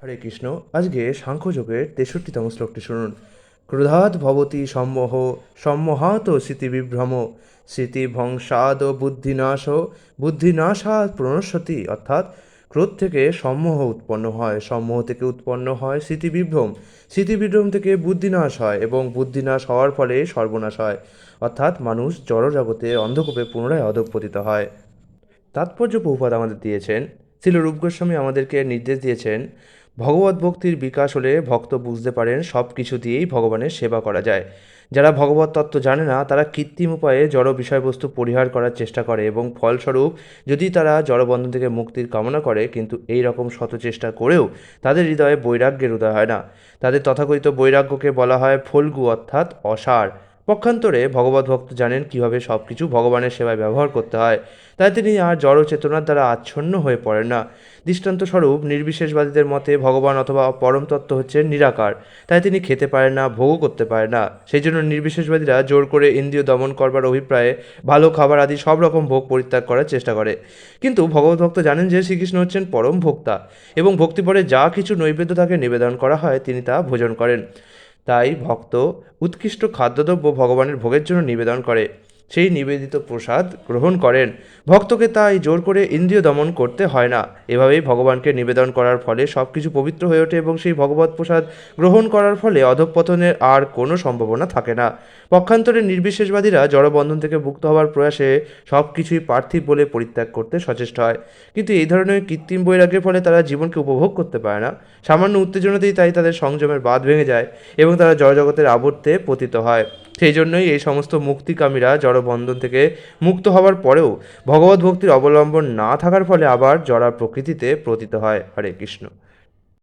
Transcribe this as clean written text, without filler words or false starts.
হরে কৃষ্ণ। আজকে সাংখ্যযোগের 63তম শ্লোকটি শুনুন। ক্রোধাৎ ভবতি সম্মোহ, সম্মোহাত স্মৃতিবিভ্রম, স্মৃতিভংসাদ বুদ্ধিনাশ, বুদ্ধিনাশাৎ প্রণশ্যতি। অর্থাৎ ক্রোধ থেকে সম্মোহ উৎপন্ন হয়, সম্মোহ থেকে উৎপন্ন হয় স্মৃতিবিভ্রম, স্মৃতিবিভ্রম থেকে বুদ্ধিনাশ হয় এবং বুদ্ধিনাশ হওয়ার ফলে সর্বনাশ হয়। অর্থাৎ মানুষ জড়জগতে অন্ধকূপে পুনরায় অধঃপতিত হয়। তাৎপর্য প্রভুপাদ আমাদের দিয়েছেন, শ্রীল রূপ গোস্বামী আমাদেরকে নির্দেশ দিয়েছেন, ভগবত ভক্তির বিকাশ হলে ভক্ত বুঝতে পারেন সব কিছু দিয়েই ভগবানের সেবা করা যায়। যারা ভগবত তত্ত্ব জানে না তারা কৃত্রিম উপায়ে জড় বিষয়বস্তু পরিহার করার চেষ্টা করে এবং ফলস্বরূপ যদি তারা জড়বন্ধন থেকে মুক্তির কামনা করে কিন্তু এই রকম শত চেষ্টা করেও তাদের হৃদয়ে বৈরাগ্যের উদয় হয় না। তাদের তথাকথিত বৈরাগ্যকে বলা হয় ফল্গু অর্থাৎ অসার। পক্ষান্তরে ভগবত ভক্ত জানেন কীভাবে সব কিছু ভগবানের সেবায় ব্যবহার করতে হয়, তাই তিনি আর জড় চেতনার দ্বারা আচ্ছন্ন হয়ে পড়েন না। দৃষ্টান্তস্বরূপ নির্বিশেষবাদীদের মতে ভগবান অথবা পরম তত্ত্ব হচ্ছেন নিরাকার, তাই তিনি খেতে পারেন না, ভোগও করতে পারেন না। সেই জন্য নির্বিশেষবাদীরা জোর করে ইন্দ্রিয় দমন করবার অভিপ্রায়ে ভালো খাবার আদি সব রকম ভোগ পরিত্যাগ করার চেষ্টা করে। কিন্তু ভগবত ভক্ত জানেন যে শ্রীকৃষ্ণ হচ্ছেন পরম ভোক্তা এবং ভক্তিপরে যা কিছু নৈবেদ্য তাকে নিবেদন করা হয় তিনি তা ভোজন করেন। তাই ভক্ত উৎকৃষ্ট খাদ্যদ্রব্য ভগবানের ভোগের জন্য নিবেদন করে, সেই নিবেদিত প্রসাদ গ্রহণ করেন। ভক্তকে তাই জোর করে ইন্দ্রিয় দমন করতে হয় না। এভাবেই ভগবানকে নিবেদন করার ফলে সব কিছু পবিত্র হয়ে ওঠে এবং সেই ভগবত প্রসাদ গ্রহণ করার ফলে অধঃপতনের আর কোনো সম্ভাবনা থাকে না। পক্ষান্তরে নির্বিশেষবাদীরা জড়বন্ধন থেকে মুক্ত হওয়ার প্রয়াসে সব কিছুই পার্থিব বলে পরিত্যাগ করতে সচেষ্ট হয়, কিন্তু এই ধরনের কৃত্রিম বৈরাগ্যের ফলে তারা জীবনকে উপভোগ করতে পারে না। সামান্য উত্তেজনাতেই তাই তাদের সংযমের বাঁধ ভেঙে যায় এবং তারা জড়জগতের আবর্তে পতিত হয়। সেই জন্যই এই সমস্ত মুক্তিকামীরা জড়বন্ধন থেকে মুক্ত হওয়ার পরেও ভগবত ভক্তির অবলম্বন না থাকার ফলে আবার জড়া প্রকৃতিতে পতিত হয়। হরে কৃষ্ণ।